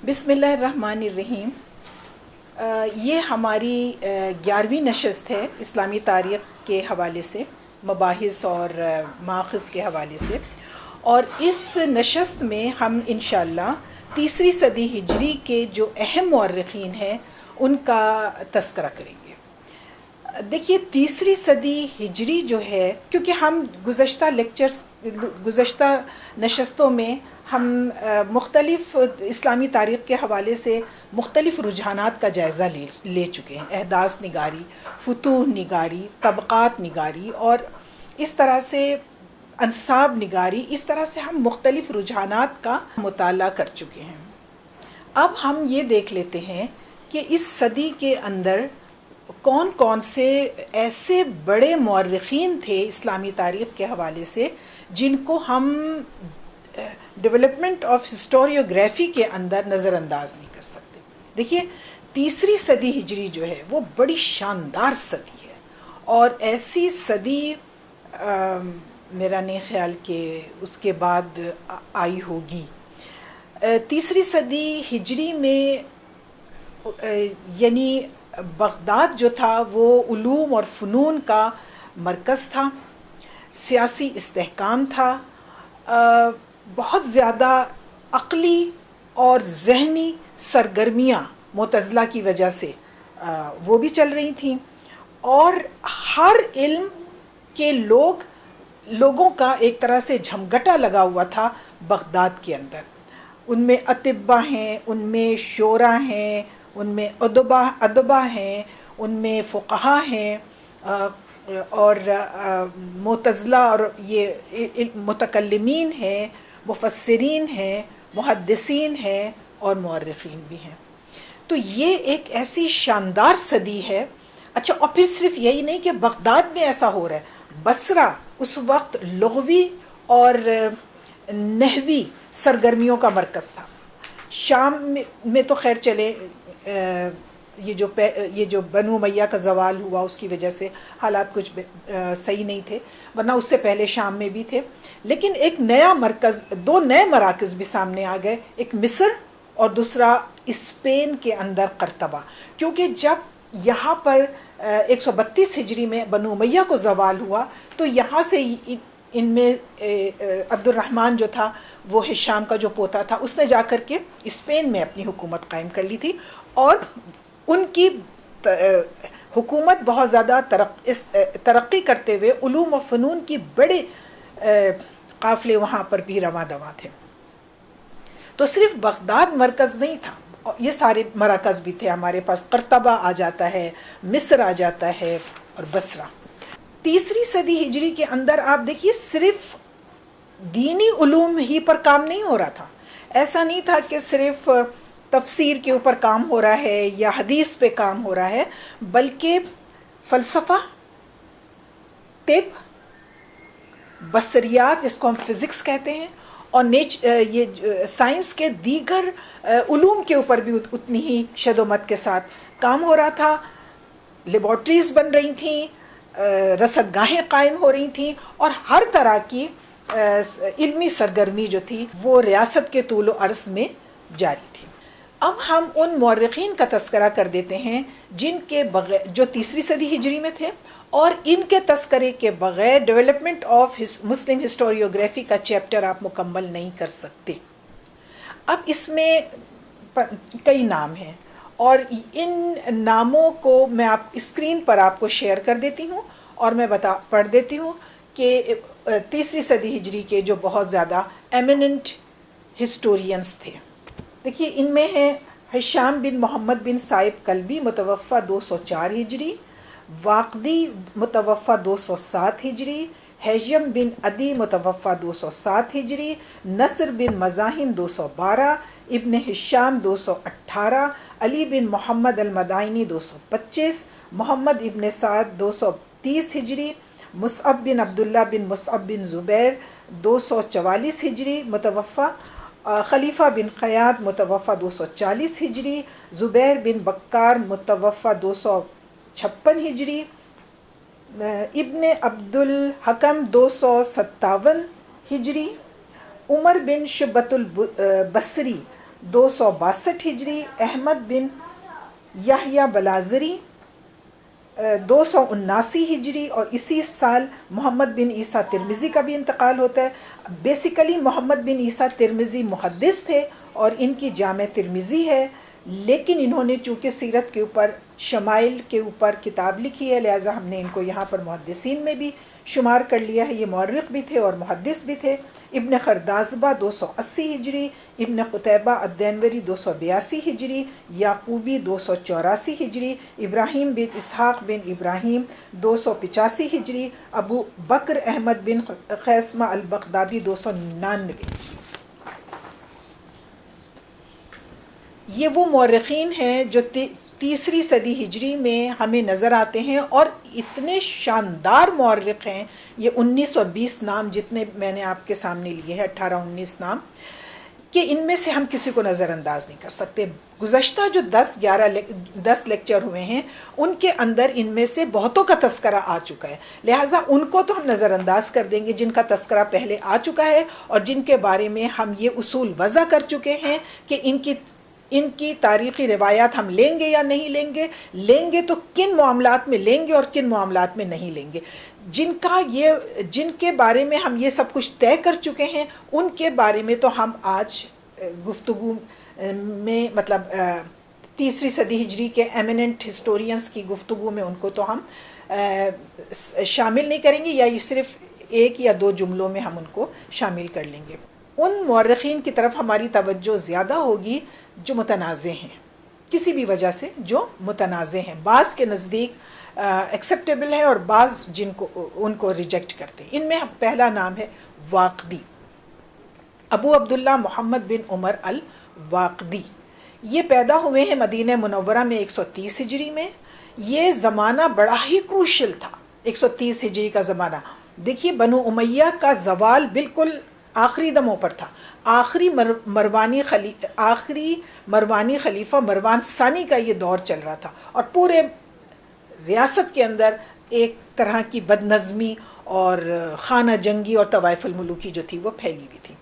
بسم اللہ الرحمن الرحیم۔ یہ ہماری 11ویں نشست ہے اسلامی تاریخ کے حوالے سے، مباحث اور ماخذ کے حوالے سے، اور اس نشست میں ہم انشاءاللہ تیسری صدی ہجری کے جو اہم مورخین ہیں ان کا تذکرہ کریں گے۔ دیکھیے، تیسری صدی ہجری جو ہے، کیونکہ ہم گزشتہ نشستوں میں ہم مختلف اسلامی تاریخ کے حوالے سے مختلف رجحانات کا جائزہ لے چکے ہیں، احداث نگاری، فتوح نگاری، طبقات نگاری، اور اس طرح سے انساب نگاری، اس طرح سے ہم مختلف رجحانات کا مطالعہ کر چکے ہیں۔ اب ہم یہ دیکھ لیتے ہیں کہ اس صدی کے اندر کون کون سے ایسے بڑے مورخین تھے اسلامی تاریخ کے حوالے سے جن کو ہم ڈیولپمنٹ آف ہسٹوریوگرافی کے اندر نظر انداز نہیں کر سکتے۔ دیکھیے، تیسری صدی ہجری جو ہے وہ بڑی شاندار صدی ہے، اور ایسی صدی میرا نہیں خیال کہ اس کے بعد آئی ہوگی۔ تیسری صدی ہجری میں یعنی بغداد جو تھا وہ علوم اور فنون کا مرکز تھا، سیاسی استحکام تھا، بہت زیادہ عقلی اور ذہنی سرگرمیاں معتزلہ کی وجہ سے وہ بھی چل رہی تھیں، اور ہر علم کے لوگوں کا ایک طرح سے جھمگٹا لگا ہوا تھا بغداد کے اندر۔ ان میں اطباء ہیں، ان میں شعراء ہیں، ان میں ادبا ہیں، ان میں فقہا ہیں، اور معتزلہ اور یہ متکلمین ہیں، مفسرین ہیں، محدثین ہیں، اور مورخین بھی ہیں۔ تو یہ ایک ایسی شاندار صدی ہے۔ اچھا، اور پھر صرف یہی نہیں کہ بغداد میں ایسا ہو رہا ہے، بصرہ اس وقت لغوی اور نحوی سرگرمیوں کا مرکز تھا۔ شام میں تو خیر چلے، یہ جو بنو امیہ کا زوال ہوا اس کی وجہ سے حالات کچھ صحیح نہیں تھے، ورنہ اس سے پہلے شام میں بھی تھے۔ لیکن ایک نیا مرکز، دو نئے مراکز بھی سامنے آ گئے، ایک مصر اور دوسرا اسپین کے اندر قرطبہ، کیونکہ جب یہاں پر 132 ہجری میں بنو امیہ کو زوال ہوا تو یہاں سے ان میں عبد الرحمن جو تھا، وہ ہشام کا جو پوتا تھا، اس نے جا کر کے اسپین میں اپنی حکومت قائم کر لی تھی، اور ان کی حکومت بہت زیادہ ترقی کرتے ہوئے علوم و فنون کی بڑے قافلے وہاں پر بھی رواں دواں تھے۔ تو صرف بغداد مرکز نہیں تھا، یہ سارے مراکز بھی تھے ہمارے پاس۔ قرطبہ آ جاتا ہے، مصر آ جاتا ہے، اور بصرہ۔ تیسری صدی ہجری کے اندر آپ دیکھیے، صرف دینی علوم ہی پر کام نہیں ہو رہا تھا۔ ایسا نہیں تھا کہ صرف تفسیر کے اوپر کام ہو رہا ہے یا حدیث پہ کام ہو رہا ہے، بلکہ فلسفہ، طب، بصریات جس کو ہم فزکس کہتے ہیں، اور یہ سائنس کے دیگر علوم کے اوپر بھی اتنی ہی شد و مت کے ساتھ کام ہو رہا تھا۔ لیبارٹریز بن رہی تھیں، رصد گاہیں قائم ہو رہی تھیں، اور ہر طرح کی علمی سرگرمی جو تھی وہ ریاست کے طول و عرض میں جاری تھی۔ اب ہم ان مورخین کا تذکرہ کر دیتے ہیں جن کے بغیر، جو تیسری صدی ہجری میں تھے، اور ان کے تذکرے کے بغیر ڈیولپمنٹ آف مسلم ہسٹوریوگرافی کا چیپٹر آپ مکمل نہیں کر سکتے۔ اب اس میں کئی نام ہیں، اور ان ناموں کو میں اسکرین پر آپ کو شیئر کر دیتی ہوں، اور میں پڑھ دیتی ہوں کہ تیسری صدی ہجری کے جو بہت زیادہ ایمیننٹ ہسٹورینز تھے۔ دیکھیے، ان میں ہیں ہشام بن محمد بن صائب کلبی، متوفہ 204 ہجری، واقدی متوفہ 207 ہجری، ہیجم بن عدی متوفہ 207 ہجری، نصر بن مزاحم 212، ابن ہشام 218، علی بن محمد المدائنی 225، محمد ابن سعد 230 ہجری، مصعب بن عبداللہ بن مصعب بن زبیر 244 ہجری متوفہ، خلیفہ بن قیاد متوفہ 240 ہجری، زبیر بن بکار متوفہ 256 ہجری، ابن عبد الحکم 257 ہجری، عمر بن شبت البصری 262 ہجری احمد بن یحییٰ بلازری 279 ہجری، اور اسی سال محمد بن عیسیٰ ترمذی کا بھی انتقال ہوتا ہے۔ بیسیکلی محمد بن عیسیٰ ترمذی محدث تھے اور ان کی جامع ترمذی ہے، لیکن انہوں نے چونکہ سیرت کے اوپر، شمائل کے اوپر کتاب لکھی ہے، لہٰذا ہم نے ان کو یہاں پر محدثین میں بھی شمار کر لیا ہے۔ یہ مورخ بھی تھے اور محدث بھی تھے۔ ابن خردازبہ 280 ہجری، ابن قتیبہ الدینوری 282 ہجری، یعقوبی 284 ہجری، ابراہیم بن اسحاق بن ابراہیم 285 ہجری، ابو بکر احمد بن خیثمہ البغدادی 299 ہجری۔ یہ وہ مورخین ہیں جو تیسری صدی ہجری میں ہمیں نظر آتے ہیں، اور اتنے شاندار مورخ ہیں۔ یہ 19 اور 20 نام جتنے میں نے آپ کے سامنے لیے ہیں، 18-19 نام، کہ ان میں سے ہم کسی کو نظر انداز نہیں کر سکتے۔ گزشتہ جو 10 لیکچر ہوئے ہیں ان کے اندر ان میں سے بہتوں کا تذکرہ آ چکا ہے، لہٰذا ان کو تو ہم نظر انداز کر دیں گے جن کا تذکرہ پہلے آ چکا ہے اور جن کے بارے میں ہم یہ اصول وضع کر چکے ہیں کہ ان کی تاریخی روایات ہم لیں گے یا نہیں لیں گے تو کن معاملات میں لیں گے اور کن معاملات میں نہیں لیں گے۔ جن کے بارے میں ہم یہ سب کچھ طے کر چکے ہیں ان کے بارے میں تو ہم آج گفتگو میں، مطلب تیسری صدی ہجری کے ایمیننٹ ہسٹورینز کی گفتگو میں ان کو تو ہم شامل نہیں کریں گے، یا یہ صرف ایک یا دو جملوں میں ہم ان کو شامل کر لیں گے۔ ان مورخین کی طرف ہماری توجہ زیادہ ہوگی جو متنازع ہیں، کسی بھی وجہ سے جو متنازع ہیں، بعض کے نزدیک ایکسیپٹیبل ہے اور بعض ان کو ریجیکٹ کرتے ہیں۔ ان میں پہلا نام ہے واقدی، ابو عبداللہ محمد بن عمر الواقدی۔ یہ پیدا ہوئے ہیں مدینہ منورہ میں 130 ہجری میں۔ یہ زمانہ بڑا ہی کروشل تھا، 130 ہجری کا زمانہ۔ دیکھیے بنو امیہ کا زوال بالکل آخری دموں پر تھا۔ آخری مروانی خلیفہ مروان ثانی کا یہ دور چل رہا تھا، اور پورے ریاست کے اندر ایک طرح کی بد نظمی اور خانہ جنگی اور طوائف الملوکی جو تھی وہ پھیلی ہوئی تھی۔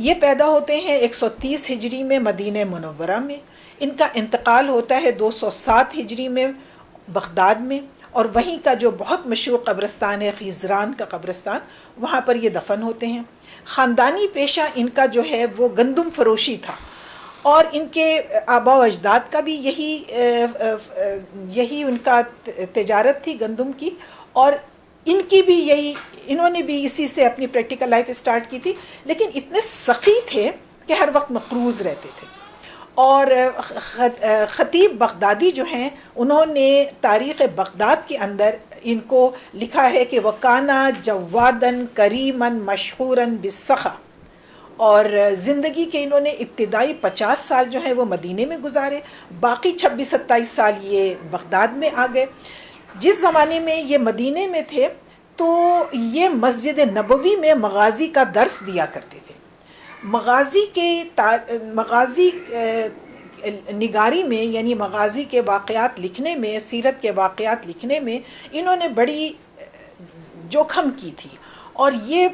یہ پیدا ہوتے ہیں 130 ہجری میں مدینہ منورہ میں۔ ان کا انتقال ہوتا ہے 207 ہجری میں بغداد میں، اور وہیں کا جو بہت مشہور قبرستان ہے خیزران کا قبرستان، وہاں پر یہ دفن ہوتے ہیں۔ خاندانی پیشہ ان کا جو ہے وہ گندم فروشی تھا، اور ان کے آباء و اجداد کا بھی یہی ان کا تجارت تھی گندم کی، اور ان کی بھی انہوں نے بھی اسی سے اپنی پریکٹیکل لائف اسٹارٹ کی تھی، لیکن اتنے سخی تھے کہ ہر وقت مقروض رہتے تھے۔ اور خطیب بغدادی جو ہیں انہوں نے تاریخ بغداد کے اندر ان کو لکھا ہے کہ وَكَانَ جَوَّادًا كَرِيمًا مَشْهُورًا بِالسَّخَاءِ، اور زندگی کے انہوں نے ابتدائی 50 سال جو ہیں وہ مدینے میں گزارے، باقی 26-27 سال یہ بغداد میں آ گئے۔ جس زمانے میں یہ مدینے میں تھے تو یہ مسجد نبوی میں مغازی کا درس دیا کرتے تھے۔ مغازی نگاری میں، یعنی مغازی کے واقعات لکھنے میں، سیرت کے واقعات لکھنے میں انہوں نے بڑی جوخم کی تھی، اور یہ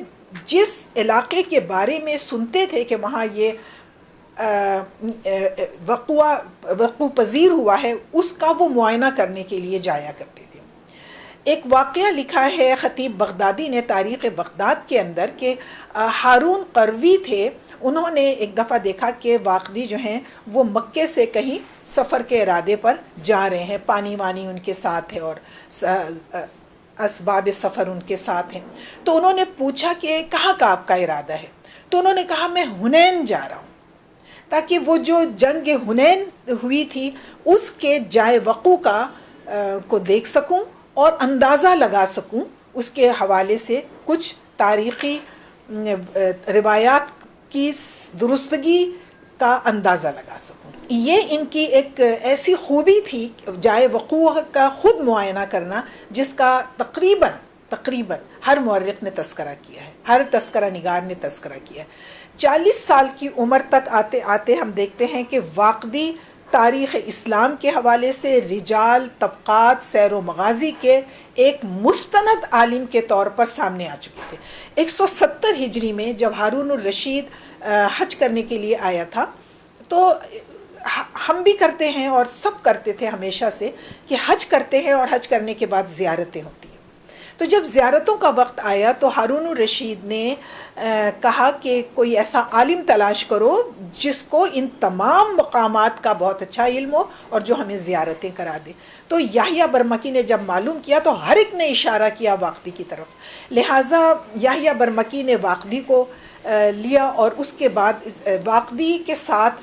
جس علاقے کے بارے میں سنتے تھے کہ وہاں یہ وقوع پذیر ہوا ہے، اس کا وہ معائنہ کرنے کے لیے جایا کرتے تھے۔ ایک واقعہ لکھا ہے خطیب بغدادی نے تاریخ بغداد کے اندر کہ ہارون قروی تھے، انہوں نے ایک دفعہ دیکھا کہ واقدی جو ہیں وہ مکے سے کہیں سفر کے ارادے پر جا رہے ہیں، پانی وانی ان کے ساتھ ہے اور اسباب سفر ان کے ساتھ ہیں۔ تو انہوں نے پوچھا کہ کہاں کا آپ کا ارادہ ہے؟ تو انہوں نے کہا میں حنین جا رہا ہوں، تاکہ وہ جو جنگ حنین ہوئی تھی اس کے جائے وقوع کو دیکھ سکوں اور اندازہ لگا سکوں، اس کے حوالے سے کچھ تاریخی روایات کی درستگی کا اندازہ لگا سکوں۔ یہ ان کی ایک ایسی خوبی تھی جائے وقوع کا خود معائنہ کرنا، جس کا تقریباً ہر مورخ نے تذکرہ کیا ہے، ہر تذکرہ نگار نے تذکرہ کیا ہے۔ 40 سال کی عمر تک آتے آتے ہم دیکھتے ہیں کہ واقدی تاریخ اسلام کے حوالے سے رجال، طبقات، سیر و مغازی کے ایک مستند عالم کے طور پر سامنے آ چکے تھے۔ 170 ہجری میں جب ہارون الرشید حج کرنے کے لیے آیا تھا تو ہم بھی کرتے ہیں اور سب کرتے تھے ہمیشہ سے کہ حج کرتے ہیں اور حج کرنے کے بعد زیارتیں ہوتی ہیں. تو جب زیارتوں کا وقت آیا تو ہارون الرشید نے کہا کہ کوئی ایسا عالم تلاش کرو جس کو ان تمام مقامات کا بہت اچھا علم ہو اور جو ہمیں زیارتیں کرا دے. تو یحییٰ برمکی نے جب معلوم کیا تو ہر ایک نے اشارہ کیا واقدی کی طرف. لہٰذا یحییٰ برمکی نے واقدی کو لیا اور اس کے بعد واقدی کے ساتھ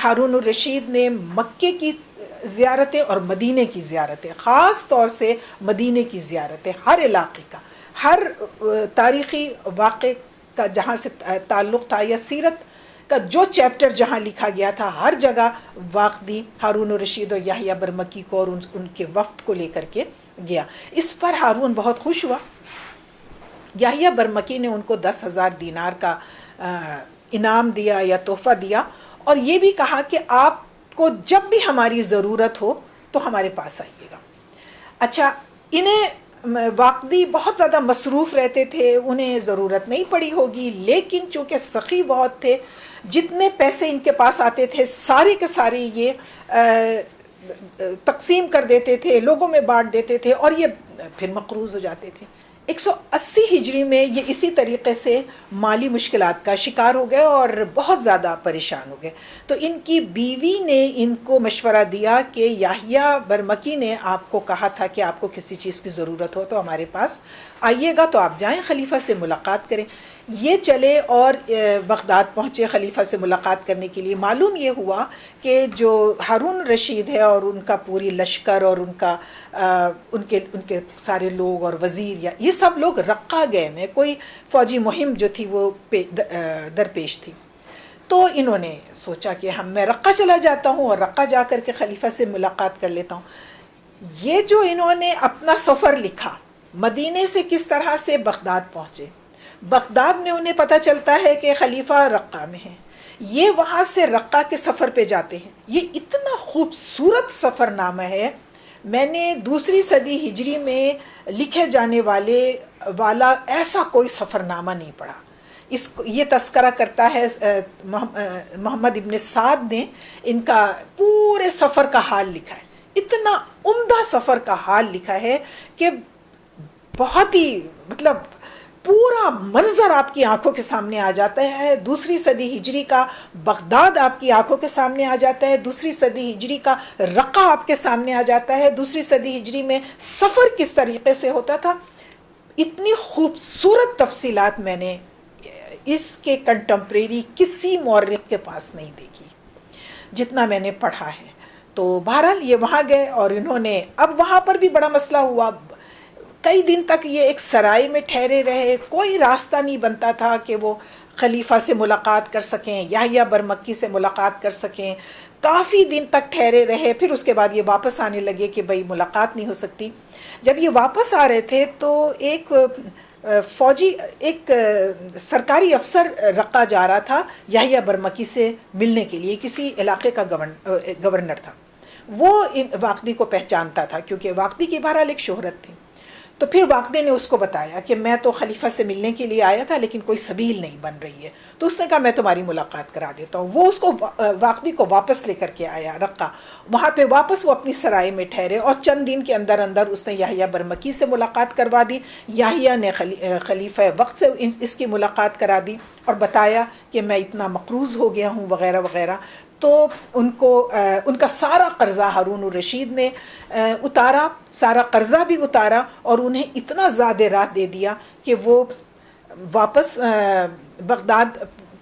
ہارون الرشید نے مکے کی زیارتیں اور مدینے کی زیارتیں، خاص طور سے مدینے کی زیارتیں، ہر علاقے کا، ہر تاریخی واقعے کا جہاں سے تعلق تھا یا سیرت کا جو چیپٹر جہاں لکھا گیا تھا، ہر جگہ واقدی ہارون الرشید اور یحییٰ برمکی کو اور ان کے وفد کو لے کر کے گیا. اس پر ہارون بہت خوش ہوا. یحییٰ برمکی نے ان کو 10,000 دینار کا انعام دیا یا تحفہ دیا اور یہ بھی کہا کہ آپ کو جب بھی ہماری ضرورت ہو تو ہمارے پاس آئیے گا. اچھا، انہیں واقدی بہت زیادہ مصروف رہتے تھے، انہیں ضرورت نہیں پڑی ہوگی، لیکن چونکہ سخی بہت تھے، جتنے پیسے ان کے پاس آتے تھے سارے کے سارے یہ تقسیم کر دیتے تھے، لوگوں میں بانٹ دیتے تھے اور یہ پھر مقروض ہو جاتے تھے. 180 ہجری میں یہ اسی طریقے سے مالی مشکلات کا شکار ہو گئے اور بہت زیادہ پریشان ہو گئے. تو ان کی بیوی نے ان کو مشورہ دیا کہ یحییٰ برمکی نے آپ کو کہا تھا کہ آپ کو کسی چیز کی ضرورت ہو تو ہمارے پاس آئیے گا، تو آپ جائیں خلیفہ سے ملاقات کریں. یہ چلے اور بغداد پہنچے خلیفہ سے ملاقات کرنے کے لیے. معلوم یہ ہوا کہ جو ہارون رشید ہے اور ان کا پوری لشکر اور ان کے سارے لوگ اور وزیر یا یہ سب لوگ رقہ گئے میں، کوئی فوجی مہم جو تھی وہ درپیش تھی. تو انہوں نے سوچا کہ میں رقہ چلا جاتا ہوں اور رقہ جا کر کے خلیفہ سے ملاقات کر لیتا ہوں. یہ جو انہوں نے اپنا سفر لکھا، مدینے سے کس طرح سے بغداد پہنچے، بغداد میں انہیں پتہ چلتا ہے کہ خلیفہ رقہ میں ہے، یہ وہاں سے رقہ کے سفر پہ جاتے ہیں. یہ اتنا خوبصورت سفر نامہ ہے، میں نے 2 صدی ہجری میں لکھے جانے والا ایسا کوئی سفر نامہ نہیں پڑھا. یہ تذکرہ کرتا ہے محمد ابن سعد نے ان کا پورے سفر کا حال لکھا ہے. اتنا عمدہ سفر کا حال لکھا ہے کہ بہت ہی مطلب پورا منظر آپ کی آنکھوں کے سامنے آ جاتا ہے. 2 صدی ہجری کا بغداد آپ کی آنکھوں کے سامنے آ جاتا ہے، 2 صدی ہجری کا رقہ آپ کے سامنے آ جاتا ہے، 2 صدی ہجری میں سفر کس طریقے سے ہوتا تھا. اتنی خوبصورت تفصیلات میں نے اس کے کنٹمپریری کسی مورخ کے پاس نہیں دیکھی جتنا میں نے پڑھا ہے. تو بہرحال یہ وہاں گئے اور انہوں نے، اب وہاں پر بھی بڑا مسئلہ ہوا. کئی دن تک یہ ایک سرائے میں ٹھہرے رہے، کوئی راستہ نہیں بنتا تھا کہ وہ خلیفہ سے ملاقات کر سکیں، یحییٰ برمکی سے ملاقات کر سکیں. کافی دن تک ٹھہرے رہے، پھر اس کے بعد یہ واپس آنے لگے کہ بھئی ملاقات نہیں ہو سکتی. جب یہ واپس آ رہے تھے تو ایک فوجی، ایک سرکاری افسر رقہ جا رہا تھا یحییٰ برمکی سے ملنے کے لیے، کسی علاقے کا گورنر تھا. وہ واقدی کو پہچانتا تھا کیونکہ واقدی کی بہرحال ایک شہرت تھی. تو پھر واقدی نے اس کو بتایا کہ میں تو خلیفہ سے ملنے کے لیے آیا تھا لیکن کوئی سبیل نہیں بن رہی ہے. تو اس نے کہا میں تمہاری ملاقات کرا دیتا ہوں. وہ اس کو واقدی کو واپس لے کر کے آیا رقہ. وہاں پہ واپس وہ اپنی سرائے میں ٹھہرے اور چند دن کے اندر اس نے یحییٰ برمکی سے ملاقات کروا دی. یحییٰ نے خلیفہ وقت سے اس کی ملاقات کرا دی اور بتایا کہ میں اتنا مقروض ہو گیا ہوں وغیرہ وغیرہ. تو ان کا سارا قرضہ ہارون الرشید نے اتارا، سارا قرضہ بھی اتارا اور انہیں اتنا زیادہ راہ دے دیا کہ وہ واپس بغداد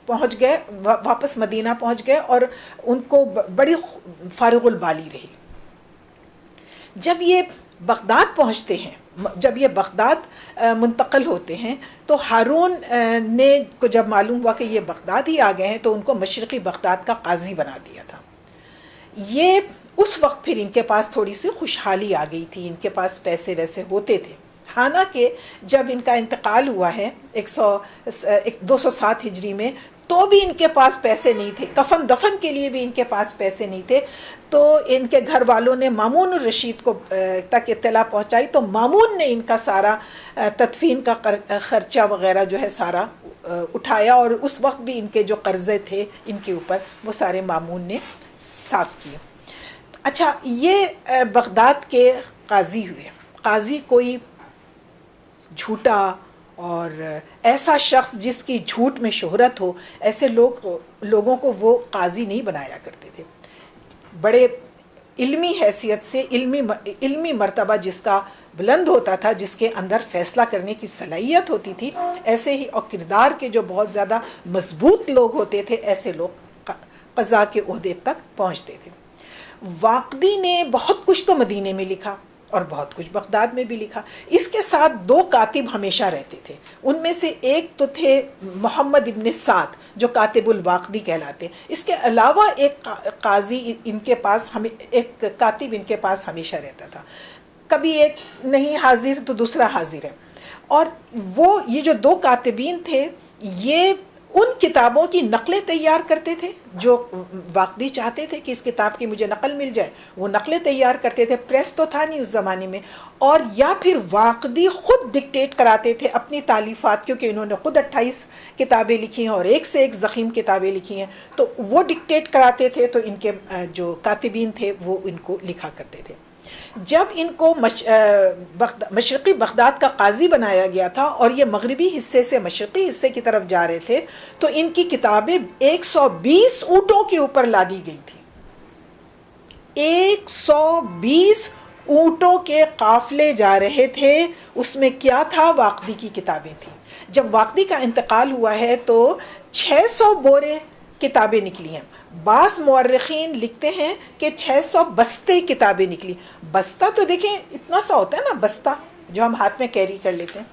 پہنچ گئے، واپس مدینہ پہنچ گئے اور ان کو بڑی فارغ البالی رہی. جب یہ بغداد پہنچتے ہیں، جب یہ بغداد منتقل ہوتے ہیں تو ہارون نے کو جب معلوم ہوا کہ یہ بغداد ہی آ گئے ہیں تو ان کو مشرقی بغداد کا قاضی بنا دیا تھا. یہ اس وقت پھر ان کے پاس تھوڑی سی خوشحالی آ گئی تھی، ان کے پاس پیسے ویسے ہوتے تھے. حالانکہ جب ان کا انتقال ہوا ہے 207 ہجری میں تو بھی ان کے پاس پیسے نہیں تھے، کفن دفن کے لیے بھی ان کے پاس پیسے نہیں تھے. تو ان کے گھر والوں نے مامون الرشید کو تک اطلاع پہنچائی تو مامون نے ان کا سارا تدفین کا خرچہ وغیرہ جو ہے سارا اٹھایا اور اس وقت بھی ان کے جو قرضے تھے ان کے اوپر وہ سارے مامون نے صاف کیے. اچھا یہ بغداد کے قاضی ہوئے. قاضی کوئی جھوٹا اور ایسا شخص جس کی جھوٹ میں شہرت ہو، ایسے لوگوں کو وہ قاضی نہیں بنایا کرتے تھے. بڑے علمی حیثیت سے علمی مرتبہ جس کا بلند ہوتا تھا، جس کے اندر فیصلہ کرنے کی صلاحیت ہوتی تھی، ایسے ہی اور کردار کے جو بہت زیادہ مضبوط لوگ ہوتے تھے، ایسے لوگ قضاء کے عہدے تک پہنچتے تھے. واقدی نے بہت کچھ تو مدینے میں لکھا اور بہت کچھ بغداد میں بھی لکھا. اس کے ساتھ 2 کاتب ہمیشہ رہتے تھے. ان میں سے ایک تو تھے محمد ابن سعد جو کاتب الواقدی کہلاتے. اس کے علاوہ ایک قاضی ان کے پاس ایک کاتب ان کے پاس ہمیشہ رہتا تھا. کبھی ایک نہیں حاضر تو دوسرا حاضر ہے. اور وہ یہ جو 2 کاتبین تھے یہ ان کتابوں کی نقلیں تیار کرتے تھے جو واقدی چاہتے تھے کہ اس کتاب کی مجھے نقل مل جائے. وہ نقلیں تیار کرتے تھے. پریس تو تھا نہیں اس زمانے میں. اور یا پھر واقدی خود ڈکٹیٹ کراتے تھے اپنی تالیفات، کیونکہ انہوں نے خود 28 کتابیں لکھی ہیں اور ایک سے ایک ضخیم کتابیں لکھی ہیں، تو وہ ڈکٹیٹ کراتے تھے تو ان کے جو کاتبین تھے وہ ان کو لکھا کرتے تھے. جب ان کو مشرقی بغداد کا قاضی بنایا گیا تھا اور یہ مغربی حصے سے مشرقی حصے کی طرف جا رہے تھے تو ان کی کتابیں 120 اونٹوں کے اوپر لادی گئی تھی. 120 اونٹوں کے قافلے جا رہے تھے. اس میں کیا تھا؟ واقدی کی کتابیں تھیں. جب واقدی کا انتقال ہوا ہے تو 600 بورے کتابیں نکلی ہیں. بعض مورخین لکھتے ہیں کہ 600 بستے کتابیں نکلی. بستہ تو دیکھیں اتنا سا ہوتا ہے نا، بستہ جو ہم ہاتھ میں کیری کر لیتے ہیں.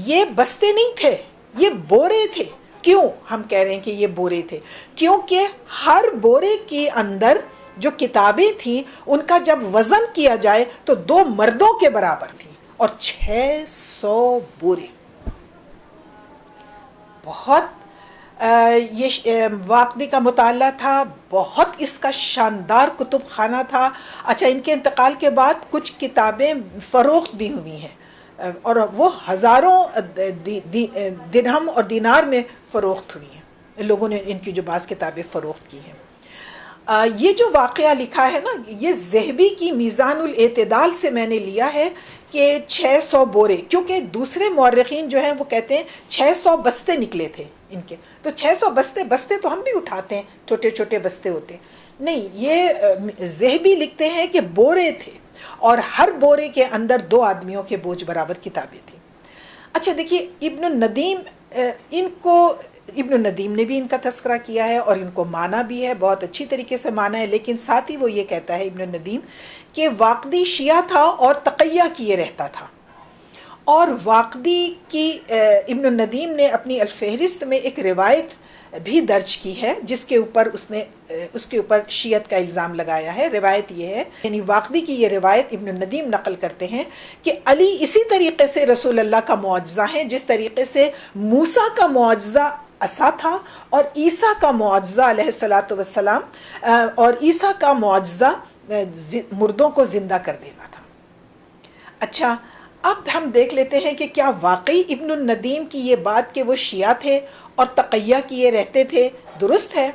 یہ بستے نہیں تھے، یہ بورے تھے. کیوں ہم کہہ رہے ہیں کہ یہ بورے تھے؟ کیونکہ ہر بورے کے اندر جو کتابیں تھیں ان کا جب وزن کیا جائے تو 2 مردوں کے برابر تھیں. اور 600 بورے، بہت یہ واقدی کا مطالعہ تھا، بہت اس کا شاندار کتب خانہ تھا. اچھا ان کے انتقال کے بعد کچھ کتابیں فروخت بھی ہوئی ہیں اور وہ ہزاروں درہم اور دینار میں فروخت ہوئی ہیں. لوگوں نے ان کی جو بعض کتابیں فروخت کی ہیں. یہ جو واقعہ لکھا ہے نا، یہ ذہبی کی میزان الاعتدال سے میں نے لیا ہے کہ 600 بورے، کیونکہ دوسرے مورخین جو ہیں وہ کہتے ہیں 600 بستے نکلے تھے ان کے. تو 600 بستے تو ہم بھی اٹھاتے ہیں، چھوٹے چھوٹے بستے ہوتے ہیں. نہیں، یہ ذہبی لکھتے ہیں کہ بورے تھے اور ہر بورے کے اندر 2 آدمیوں کے بوجھ برابر کتابیں تھیں. اچھا دیکھیے ابن الندیم نے بھی ان کا تذکرہ کیا ہے اور ان کو مانا بھی ہے، بہت اچھی طریقے سے مانا ہے. لیکن ساتھ ہی وہ یہ کہتا ہے ابن الندیم کہ واقدی شیعہ تھا اور تقیہ کیے رہتا تھا. اور واقدی کی ابن الندیم نے اپنی الفہرست میں ایک روایت بھی درج کی ہے جس کے اوپر اس کے اوپر شیعت کا الزام لگایا ہے. روایت یہ ہے، یعنی واقدی کی یہ روایت ابن الندیم نقل کرتے ہیں کہ علی اسی طریقے سے رسول اللہ کا معجزہ ہیں جس طریقے سے موسیٰ کا معجزہ عصا تھا اور عیسیٰ کا معجزہ علیہ الصلوۃ والسلام اور عیسیٰ کا معجزہ مردوں کو زندہ کر دینا تھا. اچھا اب ہم دیکھ لیتے ہیں کہ کیا واقعی ابن الندیم کی یہ بات کہ وہ شیعہ تھے اور تقیہ کیے رہتے تھے درست ہے؟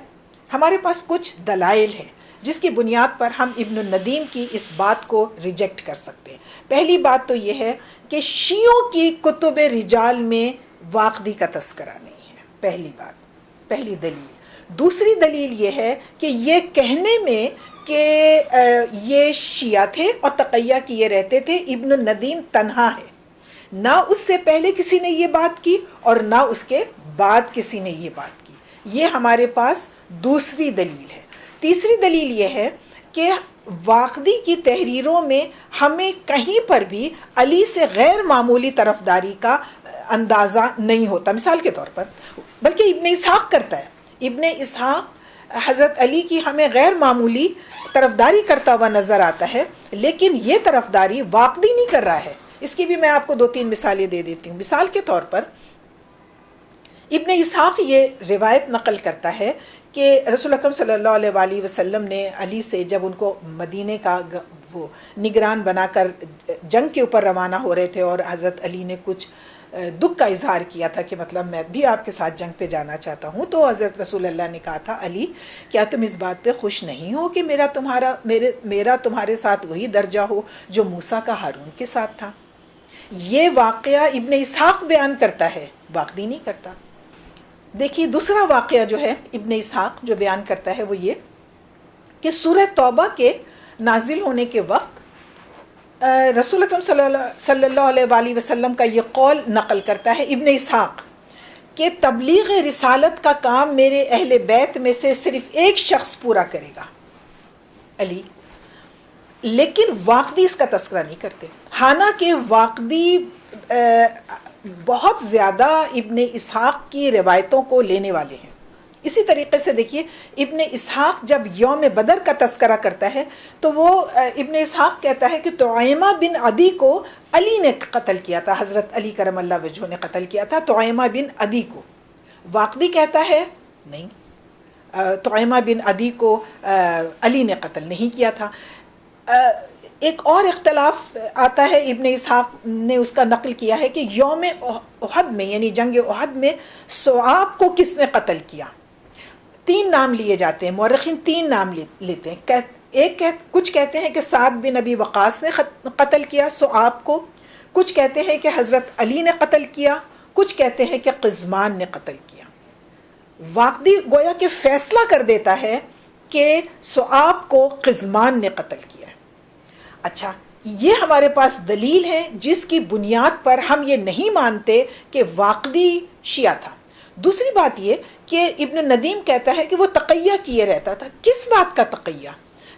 ہمارے پاس کچھ دلائل ہیں جس کی بنیاد پر ہم ابن الندیم کی اس بات کو ریجیکٹ کر سکتے ہیں. پہلی بات تو یہ ہے کہ شیعوں کی کتب رجال میں واقدی کا تذکرہ نہیں ہے. پہلی بات، پہلی دلیل. دوسری دلیل یہ ہے کہ یہ کہنے میں کہ یہ شیعہ تھے اور تقیہ کیے رہتے تھے، ابن الندیم تنہا ہے. نہ اس سے پہلے کسی نے یہ بات کی اور نہ اس کے بعد کسی نے یہ بات کی. یہ ہمارے پاس دوسری دلیل ہے. تیسری دلیل یہ ہے کہ واقدی کی تحریروں میں ہمیں کہیں پر بھی علی سے غیر معمولی طرفداری کا اندازہ نہیں ہوتا. مثال کے طور پر بلکہ ابن اسحاق کرتا ہے. ابن اسحاق حضرت علی کی ہمیں غیر معمولی طرفداری کرتا ہوا نظر آتا ہے، لیکن یہ طرفداری واقدی نہیں کر رہا ہے. اس کی بھی میں آپ کو 2-3 مثالیں دے دیتی ہوں. مثال کے طور پر ابن اسحاق یہ روایت نقل کرتا ہے کہ رسول اکرم صلی اللہ علیہ وآلہ وسلم نے علی سے جب ان کو مدینے کا وہ نگران بنا کر جنگ کے اوپر روانہ ہو رہے تھے اور حضرت علی نے کچھ دکھ کا اظہار کیا تھا کہ مطلب میں بھی آپ کے ساتھ جنگ پہ جانا چاہتا ہوں، تو حضرت رسول اللہ نے کہا تھا علی کیا تم اس بات پہ خوش نہیں ہو کہ میرا تمہارے ساتھ وہی درجہ ہو جو موسیٰ کا ہارون کے ساتھ تھا؟ یہ واقعہ ابن اسحاق بیان کرتا ہے، باقی نہیں کرتا۔ دیکھیے دوسرا واقعہ جو ہے ابن اسحاق جو بیان کرتا ہے وہ یہ کہ سورہ توبہ کے نازل ہونے کے وقت رسول اکرم صلی اللہ علیہ وآلہ وسلم کا یہ قول نقل کرتا ہے ابن اسحاق کہ تبلیغ رسالت کا کام میرے اہل بیت میں سے صرف ایک شخص پورا کرے گا، علی۔ لیکن واقعی اس کا تذکرہ نہیں کرتے، حالانکہ واقعی بہت زیادہ ابن اسحاق کی روایتوں کو لینے والے ہیں۔ اسی طریقے سے دیکھیے ابن اسحاق جب یوم بدر کا تذکرہ کرتا ہے تو وہ ابن اسحاق کہتا ہے کہ طعیمہ بن عدی کو علی نے قتل کیا تھا، حضرت علی کرم اللہ وجہہ نے قتل کیا تھا طعیمہ بن عدی کو۔ واقعی کہتا ہے نہیں، طعیمہ بن عدی کو علی نے قتل نہیں کیا تھا۔ ایک اور اختلاف آتا ہے، ابن اسحاق نے اس کا نقل کیا ہے کہ یوم احد میں یعنی جنگ احد میں صعاب کو کس نے قتل کیا؟ تین نام لیے جاتے ہیں، مورخین تین نام لیتے ہیں۔ کچھ کہتے ہیں کہ سعد بن ابی وقاص نے قتل کیا صعاب کو، کچھ کہتے ہیں کہ حضرت علی نے قتل کیا، کچھ کہتے ہیں کہ قزمان نے قتل کیا۔ واقعی گویا کہ فیصلہ کر دیتا ہے کہ صعاب کو قزمان نے قتل کیا ہے۔ اچھا، یہ ہمارے پاس دلیل ہے جس کی بنیاد پر ہم یہ نہیں مانتے کہ واقعی شیعہ تھا۔ دوسری بات یہ کہ ابن ندیم کہتا ہے کہ وہ تقیہ کیے رہتا تھا۔ کس بات کا تقیہ؟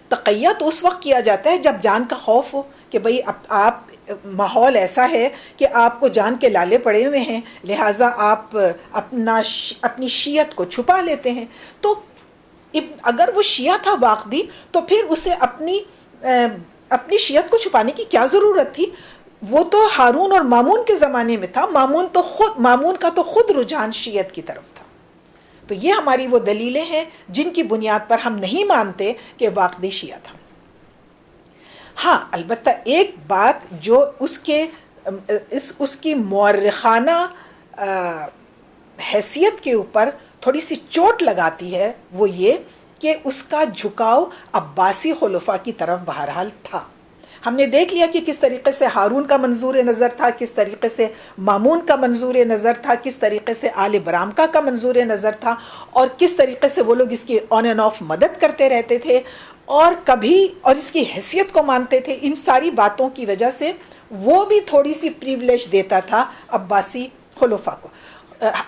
تقیہ تو اس وقت کیا جاتا ہے جب جان کا خوف ہو، کہ بھئی آپ ماحول ایسا ہے کہ آپ کو جان کے لالے پڑے ہوئے ہیں، لہٰذا آپ اپنی شیعت کو چھپا لیتے ہیں۔ تو اگر وہ شیعہ تھا واقعی تو پھر اسے اپنی شیعت کو چھپانے کی کیا ضرورت تھی؟ وہ تو ہارون اور مامون کے زمانے میں تھا، مامون کا تو خود رجحان شیعت کی طرف تھا۔ تو یہ ہماری وہ دلیلیں ہیں جن کی بنیاد پر ہم نہیں مانتے کہ واقعی شیعہ تھا۔ ہاں، البتہ ایک بات جو اس کی مورخانہ حیثیت کے اوپر تھوڑی سی چوٹ لگاتی ہے، وہ یہ کہ اس کا جھکاؤ عباسی خلفاء کی طرف بہرحال تھا۔ ہم نے دیکھ لیا کہ کس طریقے سے ہارون کا منظور نظر تھا، کس طریقے سے مامون کا منظور نظر تھا، کس طریقے سے آل برامکا کا منظور نظر تھا، اور کس طریقے سے وہ لوگ اس کی آن اینڈ آف مدد کرتے رہتے تھے اور اس کی حیثیت کو مانتے تھے۔ ان ساری باتوں کی وجہ سے وہ بھی تھوڑی سی پریولیج دیتا تھا عباسی خلفاء کو۔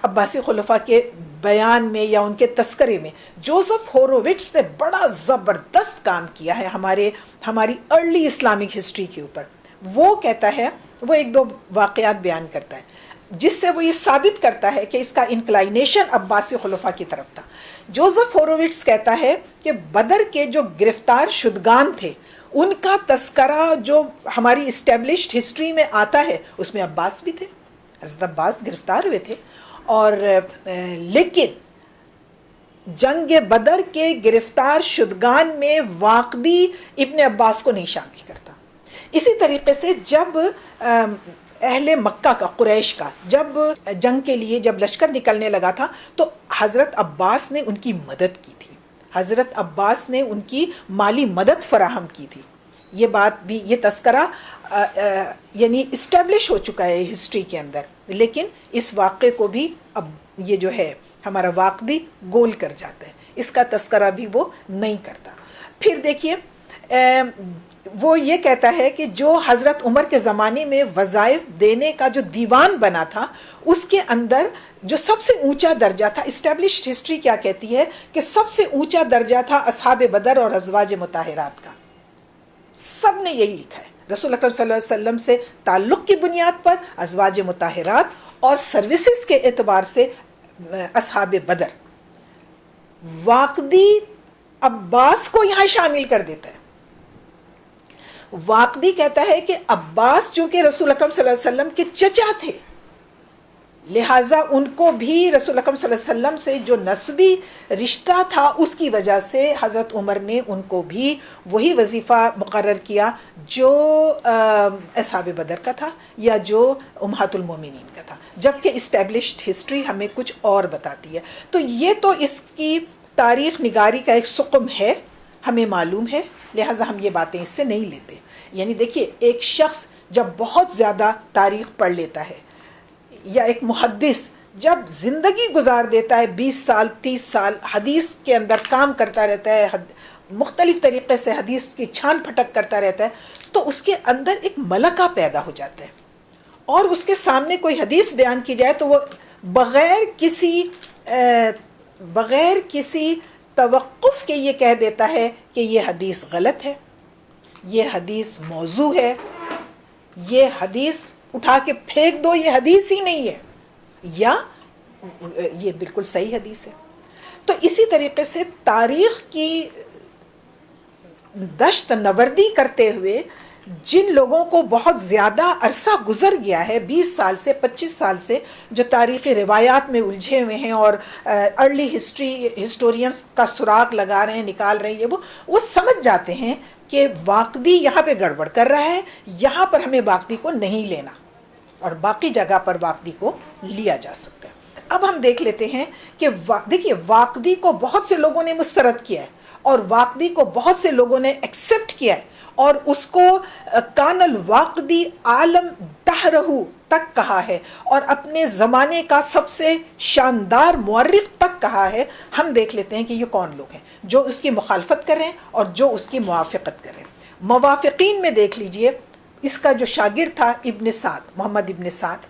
عباسی خلفاء کے بیان میں یا ان کے تذکرے میں جوزف ہورووٹس نے بڑا زبردست کام کیا ہے ہماری ارلی اسلامک ہسٹری کے اوپر۔ وہ کہتا ہے، وہ ایک دو واقعات بیان کرتا ہے جس سے وہ یہ ثابت کرتا ہے کہ اس کا انکلائنیشن عباسی خلفاء کی طرف تھا۔ جوزف ہورووٹس کہتا ہے کہ بدر کے جو گرفتار شدگان تھے ان کا تذکرہ جو ہماری اسٹیبلشڈ ہسٹری میں آتا ہے اس میں عباس بھی تھے، حضرت عباس گرفتار ہوئے تھے، اور لیکن جنگ بدر کے گرفتار شدگان میں واقعی ابن عباس کو نہیں شامل کرتا۔ اسی طریقے سے جب اہل مکہ کا، قریش کا، جب جنگ کے لیے جب لشکر نکلنے لگا تھا تو حضرت عباس نے ان کی مدد کی تھی، حضرت عباس نے ان کی مالی مدد فراہم کی تھی۔ یہ بات بھی، یہ تذکرہ یعنی اسٹیبلش ہو چکا ہے ہسٹری کے اندر، لیکن اس واقعے کو بھی اب یہ جو ہے ہمارا واقعی گول کر جاتا ہے، اس کا تذکرہ بھی وہ نہیں کرتا۔ پھر دیکھیے وہ یہ کہتا ہے کہ جو حضرت عمر کے زمانے میں وظائف دینے کا جو دیوان بنا تھا اس کے اندر جو سب سے اونچا درجہ تھا، اسٹیبلشڈ ہسٹری کیا کہتی ہے کہ سب سے اونچا درجہ تھا اصحاب بدر اور ازواج مطہرات کا۔ سب نے یہی لکھا ہے، رسول اکرم صلی اللہ علیہ وسلم سے تعلق کی بنیاد پر ازواج مطہرات اور سروسز کے اعتبار سے اصحاب بدر۔ واقعی عباس کو یہاں شامل کر دیتا ہے۔ واقعی کہتا ہے کہ عباس چونکہ رسول اکرم صلی اللہ علیہ وسلم کے چچا تھے، لہٰذا ان کو بھی رسول اکرم صلی اللہ علیہ وسلم سے جو نسبی رشتہ تھا اس کی وجہ سے حضرت عمر نے ان کو بھی وہی وظیفہ مقرر کیا جو اصحاب بدر کا تھا یا جو امہات المومنین کا تھا، جبکہ اسٹیبلشڈ ہسٹری ہمیں کچھ اور بتاتی ہے۔ تو یہ تو اس کی تاریخ نگاری کا ایک سقم ہے، ہمیں معلوم ہے، لہٰذا ہم یہ باتیں اس سے نہیں لیتے۔ یعنی دیکھیے، ایک شخص جب بہت زیادہ تاریخ پڑھ لیتا ہے، یا ایک محدث جب زندگی گزار دیتا ہے 20 سال 30 سال حدیث کے اندر کام کرتا رہتا ہے، مختلف طریقے سے حدیث کی چھان پھٹک کرتا رہتا ہے، تو اس کے اندر ایک ملکہ پیدا ہو جاتا ہے، اور اس کے سامنے کوئی حدیث بیان کی جائے تو وہ بغیر کسی توقف کے یہ کہہ دیتا ہے کہ یہ حدیث غلط ہے، یہ حدیث موضوع ہے، یہ حدیث اٹھا کے پھینک دو، یہ حدیث ہی نہیں ہے، یا یہ بالکل صحیح حدیث ہے۔ تو اسی طریقے سے تاریخ کی دشت نوردی کرتے ہوئے جن لوگوں کو بہت زیادہ عرصہ گزر گیا ہے، 20 سال سے 25 سال سے، جو تاریخی روایات میں الجھے ہوئے ہیں اور ارلی ہسٹورینز کا سراغ لگا رہے ہیں، نکال رہے ہیں، وہ سمجھ جاتے ہیں کہ واقدی یہاں پہ گڑبڑ کر رہا ہے، یہاں پر ہمیں واقدی کو نہیں لینا، اور باقی جگہ پر واقدی کو لیا جا سکتا ہے۔ اب ہم دیکھ لیتے ہیں کہ دیکھیے، واقدی کو بہت سے لوگوں نے مسترد کیا ہے، اور واقدی کو بہت سے لوگوں نے ایکسپٹ کیا ہے، اور اس کو کان الواقدی عالم دہرہ تک کہا ہے، اور اپنے زمانے کا سب سے شاندار مورخ تک کہا ہے۔ ہم دیکھ لیتے ہیں کہ یہ کون لوگ ہیں جو اس کی مخالفت کر رہے ہیں اور جو اس کی موافقت کر رہے ہیں۔ موافقین میں دیکھ لیجئے، اس کا جو شاگرد تھا ابن سعد، محمد ابن سعد،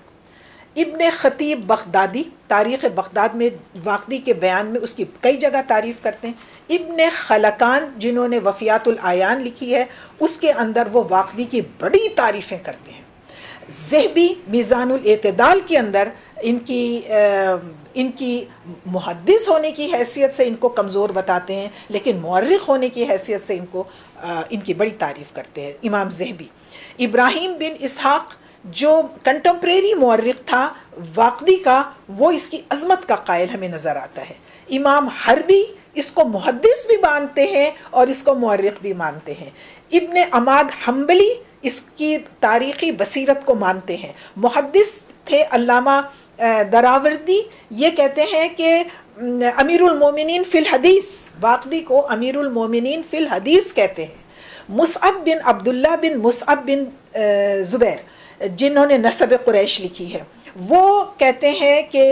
ابن خطیب بغدادی تاریخ بغداد میں واقدی کے بیان میں اس کی کئی جگہ تعریف کرتے ہیں۔ ابن خلقان جنہوں نے وفیات العیان لکھی ہے، اس کے اندر وہ واقدی کی بڑی تعریفیں کرتے ہیں۔ ذہبی میزان الاعتدال کے اندر ان کی محدث ہونے کی حیثیت سے ان کو کمزور بتاتے ہیں، لیکن مورخ ہونے کی حیثیت سے ان کی بڑی تعریف کرتے ہیں امام ذہبی۔ ابراہیم بن اسحاق جو کنٹمپریری مورخ تھا واقدی کا، وہ اس کی عظمت کا قائل ہمیں نظر آتا ہے۔ امام حربی اس کو محدث بھی مانتے ہیں اور اس کو مورخ بھی مانتے ہیں۔ ابن عماد حنبلی اس کی تاریخی بصیرت کو مانتے ہیں۔ محدث تھے علامہ دراوردی، یہ کہتے ہیں کہ امیر المومنین فی الحدیث، واقدی کو امیر المومنین فی الحدیث کہتے ہیں۔ مصعب بن عبداللہ بن مصعب بن زبیر جنہوں نے نسب قریش لکھی ہے، وہ کہتے ہیں کہ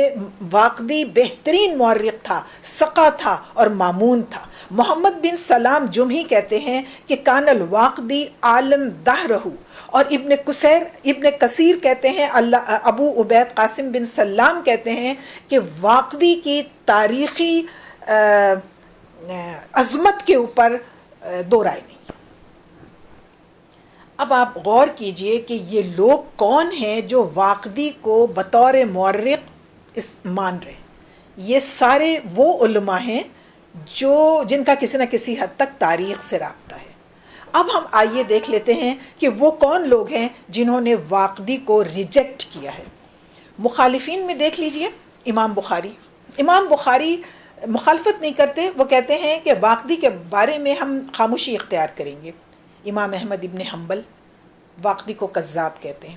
واقدی بہترین مورخ تھا، سقا تھا اور مامون تھا۔ محمد بن سلام جمحی کہتے ہیں کہ کان الواقدی عالم دہرہ، اور ابن کثیر کہتے ہیں، ابو عبید قاسم بن سلام کہتے ہیں کہ واقدی کی تاریخی عظمت کے اوپر دو رائے نہیں۔ اب آپ غور کیجئے کہ یہ لوگ کون ہیں جو واقدی کو بطور مورخ مان رہے ہیں۔ یہ سارے وہ علماء ہیں جن کا کسی نہ کسی حد تک تاریخ سے رابطہ ہے۔ اب ہم آئیے دیکھ لیتے ہیں کہ وہ کون لوگ ہیں جنہوں نے واقدی کو ریجیکٹ کیا ہے۔ مخالفین میں دیکھ لیجئے، امام بخاری مخالفت نہیں کرتے، وہ کہتے ہیں کہ واقدی کے بارے میں ہم خاموشی اختیار کریں گے۔ امام احمد ابن حنبل واقدی کو کذاب کہتے ہیں۔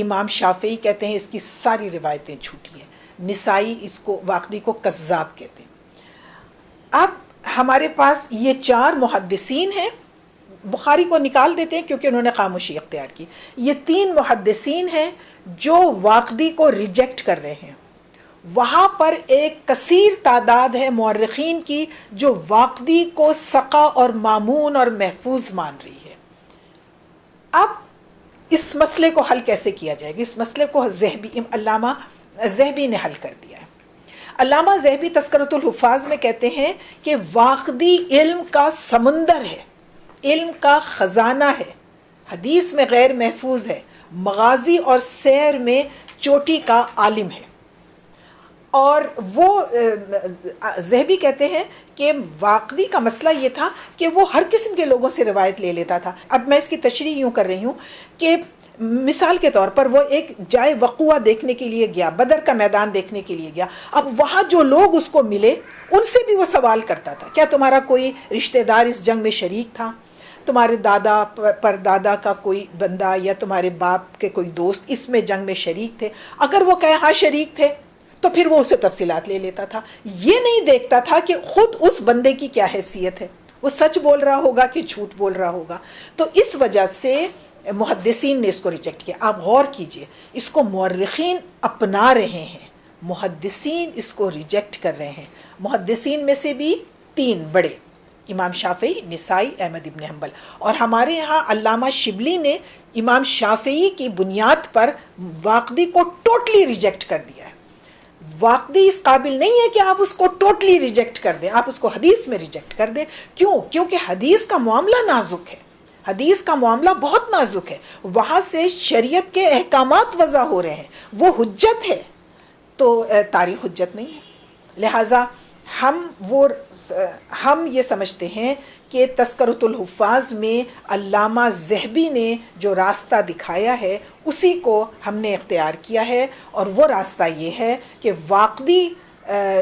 امام شافعی کہتے ہیں اس کی ساری روایتیں جھوٹی ہیں۔ نسائی اس کو واقدی کو کذاب کہتے ہیں۔ اب ہمارے پاس یہ چار محدثین ہیں، بخاری کو نکال دیتے ہیں کیونکہ انہوں نے خاموشی اختیار کی۔ یہ تین محدثین ہیں جو واقدی کو ریجیکٹ کر رہے ہیں۔ وہاں پر ایک کثیر تعداد ہے مورخین کی جو واقدی کو سقا اور مامون اور محفوظ مان رہی ہے۔ اب اس مسئلے کو حل کیسے کیا جائے گا؟ اس مسئلے کو علامہ ذہبی نے حل کر دیا ہے۔ علامہ ذہبی تذکرۃ الحفاظ میں کہتے ہیں کہ واقدی علم کا سمندر ہے، علم کا خزانہ ہے، حدیث میں غیر محفوظ ہے، مغازی اور سیر میں چوٹی کا عالم ہے۔ اور وہ ذہبی کہتے ہیں کہ واقدی کا مسئلہ یہ تھا کہ وہ ہر قسم کے لوگوں سے روایت لے لیتا تھا۔ اب میں اس کی تشریح یوں کر رہی ہوں کہ مثال کے طور پر وہ ایک جائے وقوع دیکھنے کے لیے گیا, بدر کا میدان دیکھنے کے لیے گیا. اب وہاں جو لوگ اس کو ملے ان سے بھی وہ سوال کرتا تھا, کیا تمہارا کوئی رشتہ دار اس جنگ میں شریک تھا؟ تمہارے دادا پر دادا کا کوئی بندہ یا تمہارے باپ کے کوئی دوست اس میں جنگ میں شریک تھے؟ اگر وہ کہے ہاں شریک تھے تو پھر وہ اسے تفصیلات لے لیتا تھا. یہ نہیں دیکھتا تھا کہ خود اس بندے کی کیا حیثیت ہے, وہ سچ بول رہا ہوگا کہ جھوٹ بول رہا ہوگا. تو اس وجہ سے محدثین نے اس کو ریجیکٹ کیا. آپ غور کیجئے, اس کو مورخین اپنا رہے ہیں, محدثین اس کو ریجیکٹ کر رہے ہیں. محدثین میں سے بھی 3 بڑے, امام شافعی, نسائی, احمد ابن حنبل. اور ہمارے ہاں علامہ شبلی نے امام شافعی کی بنیاد پر واقدی کو ٹوٹلی ریجیکٹ کر دیا ہے. واقدی اس قابل نہیں ہے کہ آپ اس کو ٹوٹلی ریجیکٹ کر دیں, آپ اس کو حدیث میں ریجیکٹ کر دیں. کیوں؟ کیونکہ حدیث کا معاملہ نازک ہے, حدیث کا معاملہ بہت نازک ہے, وہاں سے شریعت کے احکامات وضع ہو رہے ہیں, وہ حجت ہے, تو تاریخ حجت نہیں ہے. لہٰذا ہم یہ سمجھتے ہیں کہ تذکرۃ الحفاظ میں علامہ ذہبی نے جو راستہ دکھایا ہے اسی کو ہم نے اختیار کیا ہے, اور وہ راستہ یہ ہے کہ واقدی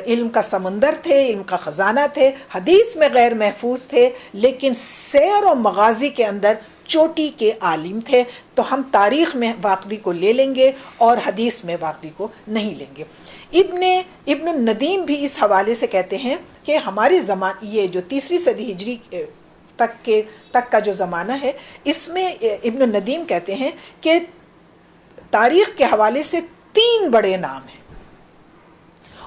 علم کا سمندر تھے, علم کا خزانہ تھے, حدیث میں غیر محفوظ تھے, لیکن سیر و مغازی کے اندر چوٹی کے عالم تھے. تو ہم تاریخ میں واقدی کو لے لیں گے اور حدیث میں واقدی کو نہیں لیں گے. ابن الندیم بھی اس حوالے سے کہتے ہیں کہ ہمارے یہ جو 3 صدی ہجری تک کا جو زمانہ ہے, اس میں ابن الندیم کہتے ہیں کہ تاریخ کے حوالے سے 3 بڑے نام ہیں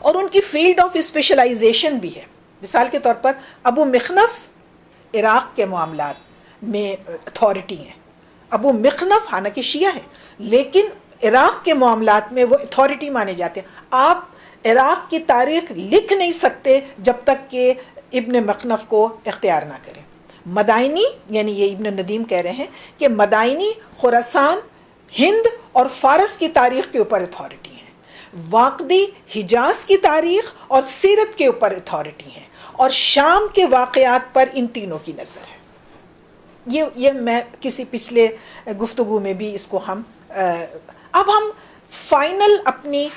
اور ان کی فیلڈ آف اسپیشلائزیشن بھی ہے. مثال کے طور پر ابو مخنف عراق کے معاملات میں اتھارٹی ہیں. ابو مخنف حانکی شیعہ ہیں لیکن عراق کے معاملات میں وہ اتھارٹی مانے جاتے ہیں. آپ عراق کی تاریخ لکھ نہیں سکتے جب تک کہ ابن مخنف کو اختیار نہ کریں. مدائنی یعنی یہ ابن ندیم کہہ رہے ہیں کہ مدائنی خراسان, ہند اور فارس کی تاریخ کے اوپر اتھارٹی ہیں. واقدی حجاز کی تاریخ اور سیرت کے اوپر اتھارٹی ہیں, اور شام کے واقعات پر ان تینوں کی نظر ہے. یہ میں کسی پچھلے گفتگو میں بھی اس کو اب ہم فائنل اپنی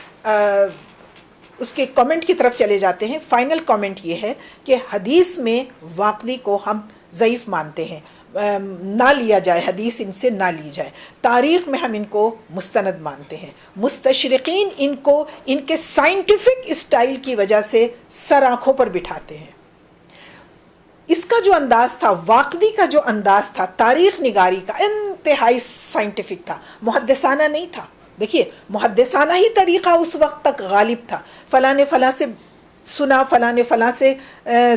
اس کے کامنٹ کی طرف چلے جاتے ہیں. فائنل کامنٹ یہ ہے کہ حدیث میں واقدی کو ہم ضعیف مانتے ہیں, نہ لیا جائے, حدیث ان سے نہ لی جائے. تاریخ میں ہم ان کو مستند مانتے ہیں. مستشرقین ان کو ان کے سائنٹیفک اسٹائل کی وجہ سے سر آنکھوں پر بٹھاتے ہیں. اس کا جو انداز تھا, واقدی کا جو انداز تھا تاریخ نگاری کا, انتہائی سائنٹیفک تھا, محدثانہ نہیں تھا. دیکھیے محدثانہ ہی طریقہ اس وقت تک غالب تھا. فلاں نے فلاں سے سنا, فلاں نے فلاں سے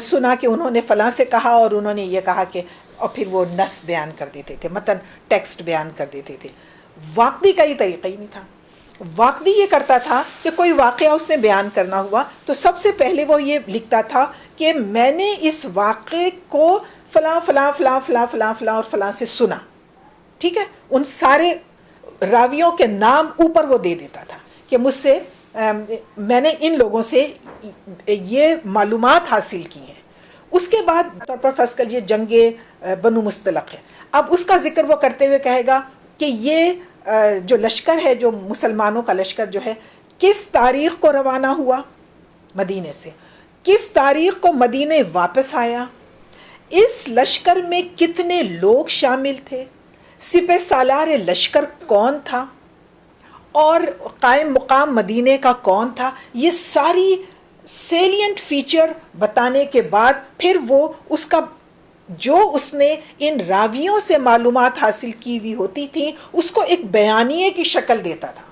سنا کہ انہوں نے فلاں سے کہا اور انہوں نے یہ کہا کہ, اور پھر وہ نص بیان کر دیتے تھے, متن ٹیکسٹ بیان کر دیتے تھے. واقدی کا یہ طریقہ ہی نہیں تھا. واقدی یہ کرتا تھا کہ کوئی واقعہ اس نے بیان کرنا ہوا تو سب سے پہلے وہ یہ لکھتا تھا کہ میں نے اس واقعے کو فلاں فلاں فلاں فلاں فلاں فلاں اور فلاں سے سنا. ٹھیک ہے, ان سارے راویوں کے نام اوپر وہ دے دیتا تھا کہ مجھ سے میں نے ان لوگوں سے یہ معلومات حاصل کی ہیں. اس کے بعد طور پر فرض کریے جنگ بنو مستلق ہے. اب اس کا ذکر وہ کرتے ہوئے کہے گا کہ یہ جو لشکر ہے, جو مسلمانوں کا لشکر جو ہے, کس تاریخ کو روانہ ہوا مدینے سے, کس تاریخ کو مدینے واپس آیا, اس لشکر میں کتنے لوگ شامل تھے, سپہ سالار لشکر کون تھا, اور قائم مقام مدینے کا کون تھا. یہ ساری سیلینٹ فیچر بتانے کے بعد پھر وہ اس کا جو اس نے ان راویوں سے معلومات حاصل کی ہوئی ہوتی تھیں اس کو ایک بیانیے کی شکل دیتا تھا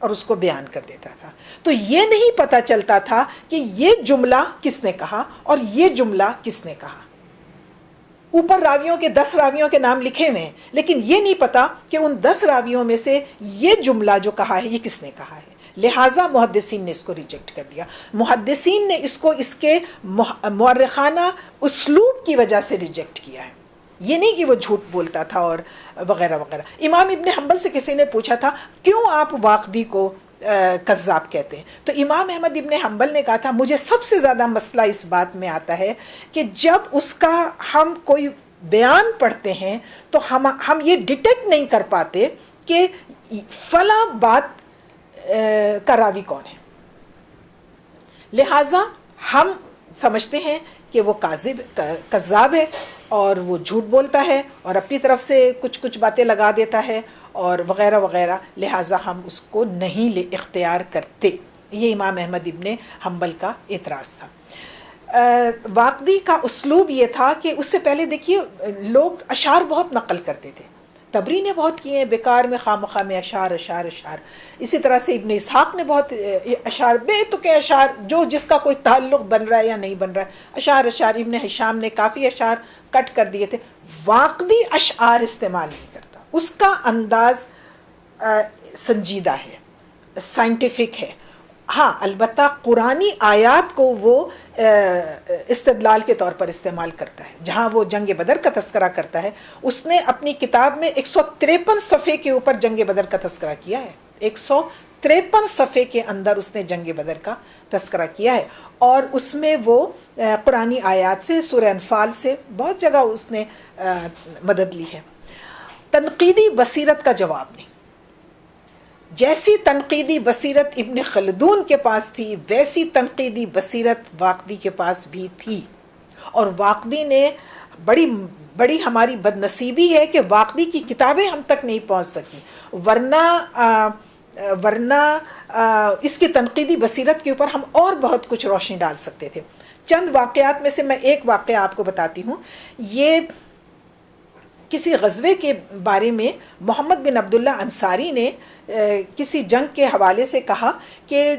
اور اس کو بیان کر دیتا تھا. تو یہ نہیں پتہ چلتا تھا کہ یہ جملہ کس نے کہا اور یہ جملہ کس نے کہا. اوپر راویوں کے 10 راویوں کے نام لکھے ہوئے ہیں لیکن یہ نہیں پتا کہ ان 10 راویوں میں سے یہ جملہ جو کہا ہے یہ کس نے کہا ہے. لہٰذا محدثین نے اس کو ریجیکٹ کر دیا. محدثین نے اس کو اس کے مورخانہ اسلوب کی وجہ سے ریجیکٹ کیا ہے, یہ نہیں کہ وہ جھوٹ بولتا تھا اور وغیرہ وغیرہ. امام ابن حنبل سے کسی نے پوچھا تھا کیوں آپ واقدی کو کذاب کہتے ہیں, تو امام احمد ابن حنبل نے کہا تھا مجھے سب سے زیادہ مسئلہ اس بات میں آتا ہے کہ جب اس کا ہم کوئی بیان پڑھتے ہیں تو ہم یہ ڈیٹیکٹ نہیں کر پاتے کہ فلاں بات کا راوی کون ہے، لہٰذا ہم سمجھتے ہیں کہ وہ کذاب ہے اور وہ جھوٹ بولتا ہے اور اپنی طرف سے کچھ باتیں لگا دیتا ہے اور وغیرہ وغیرہ، لہٰذا ہم اس کو نہیں اختیار کرتے۔ یہ امام احمد ابن حنبل کا اعتراض تھا۔ واقدی کا اسلوب یہ تھا کہ اس سے پہلے دیکھیے لوگ اشعار بہت نقل کرتے تھے، تبری نے بہت کیے ہیں، بیکار میں خامخواہ میں اشعار اشعار اشعار، اسی طرح سے ابن اسحاق نے بہت اشعار، بے تکے اشعار، جو جس کا کوئی تعلق بن رہا ہے یا نہیں بن رہا ہے، اشعار اشعار۔ ابن ہشام نے کافی اشعار کٹ کر دیے تھے۔ واقدی اشعار استعمال نہیں کرتا، اس کا انداز سنجیدہ ہے، سائنٹیفک ہے۔ ہاں البتہ قرآنی آیات کو وہ استدلال کے طور پر استعمال کرتا ہے۔ جہاں وہ جنگ بدر کا تذکرہ کرتا ہے، اس نے اپنی کتاب میں 153 صفحے کے اوپر جنگ بدر کا تذکرہ کیا ہے، 153 صفحے کے اندر اس نے جنگ بدر کا تذکرہ کیا ہے، اور اس میں وہ قرآنی آیات سے، سورہ انفال سے بہت جگہ اس نے مدد لی ہے۔ تنقیدی بصیرت کا جواب نہیں، جیسی تنقیدی بصیرت ابن خلدون کے پاس تھی ویسی تنقیدی بصیرت واقدی کے پاس بھی تھی، اور واقدی نے بڑی ہماری بد نصیبی ہے کہ واقدی کی کتابیں ہم تک نہیں پہنچ سکی، ورنہ اس کی تنقیدی بصیرت کے اوپر ہم اور بہت کچھ روشنی ڈال سکتے تھے۔ چند واقعات میں سے میں ایک واقعہ آپ کو بتاتی ہوں۔ یہ کسی غزوے کے بارے میں محمد بن عبداللہ انصاری نے کسی جنگ کے حوالے سے کہا کہ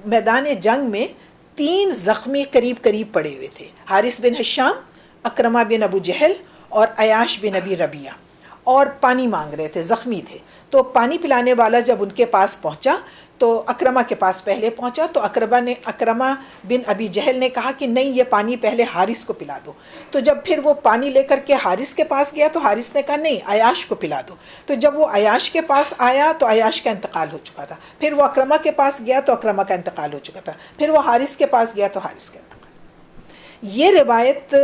میدان جنگ میں 3 زخمی قریب پڑے ہوئے تھے، حارث بن ہشام، اکرمہ بن ابو جہل اور عیاش بن ابی ربیعہ، اور پانی مانگ رہے تھے، زخمی تھے۔ تو پانی پلانے والا جب ان کے پاس پہنچا تو اکرمہ کے پاس پہلے پہنچا، تو اکرمہ بن ابی جہل نے کہا کہ نہیں، یہ پانی پہلے حارث کو پلا دو۔ تو جب پھر وہ پانی لے کر کے حارث کے پاس گیا تو حارث نے کہا نہیں، عیاش کو پلا دو۔ تو جب وہ عیاش کے پاس آیا تو عیاش کا انتقال ہو چکا تھا، پھر وہ اکرمہ کے پاس گیا تو اکرمہ کا انتقال ہو چکا تھا، پھر وہ حارث کے پاس گیا تو حارث کا انتقال۔ یہ روایت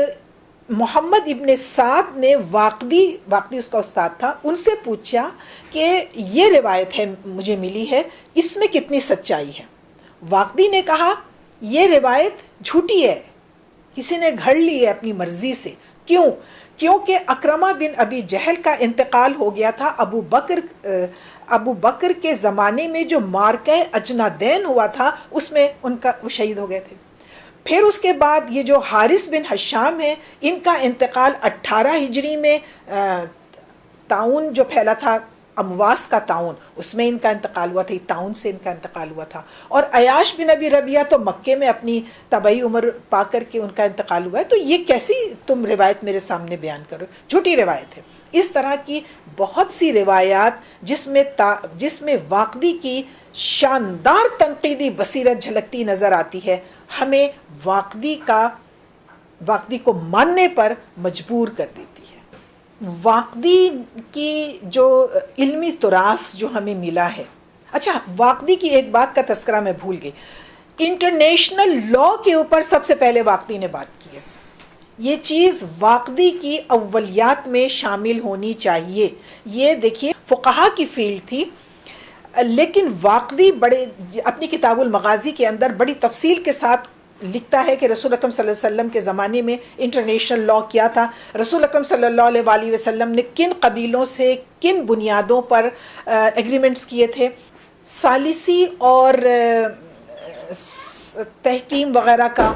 محمد ابن سعد نے واقدی اس کا استاد تھا، ان سے پوچھا کہ یہ روایت ہے مجھے ملی ہے، اس میں کتنی سچائی ہے؟ واقدی نے کہا یہ روایت جھوٹی ہے، کسی نے گھڑ لی ہے اپنی مرضی سے۔ کیوں؟ کیونکہ اکرمہ بن ابی جہل کا انتقال ہو گیا تھا ابو بکر کے زمانے میں، جو مارکہ اجنادین ہوا تھا اس میں وہ شہید ہو گئے تھے۔ پھر اس کے بعد یہ جو حارث بن ہشام ہیں، ان کا انتقال 18 ہجری میں طاعون جو پھیلا تھا، امواس کا طاعون، اس میں ان کا انتقال ہوا تھا، طاعون سے ان کا انتقال ہوا تھا۔ اور عیاش بن ابی ربیعہ تو مکے میں اپنی طبعی عمر پا کر کے ان کا انتقال ہوا ہے۔ تو یہ کیسی تم روایت میرے سامنے بیان کرو؟ جھوٹی روایت ہے۔ اس طرح کی بہت سی روایات جس میں واقدی کی شاندار تنقیدی بصیرت جھلکتی نظر آتی ہے، ہمیں واقدی کو ماننے پر مجبور کر دیتی ہے۔ واقدی کی جو علمی تراث جو ہمیں ملا ہے، اچھا واقدی کی ایک بات کا تذکرہ میں بھول گئی، انٹرنیشنل لا کے اوپر سب سے پہلے واقدی نے بات کی ہے۔ یہ چیز واقدی کی اولیات میں شامل ہونی چاہیے۔ یہ دیکھیے فقہا کی فیلڈ تھی، لیکن واقدی اپنی کتاب المغازی کے اندر بڑی تفصیل کے ساتھ لکھتا ہے کہ رسول اکرم صلی اللہ علیہ وسلم کے زمانے میں انٹرنیشنل لا کیا تھا، رسول اکرم صلی اللہ علیہ وسلم نے کن قبیلوں سے کن بنیادوں پر ایگریمنٹس کیے تھے، ثالثی اور تحکیم وغیرہ کا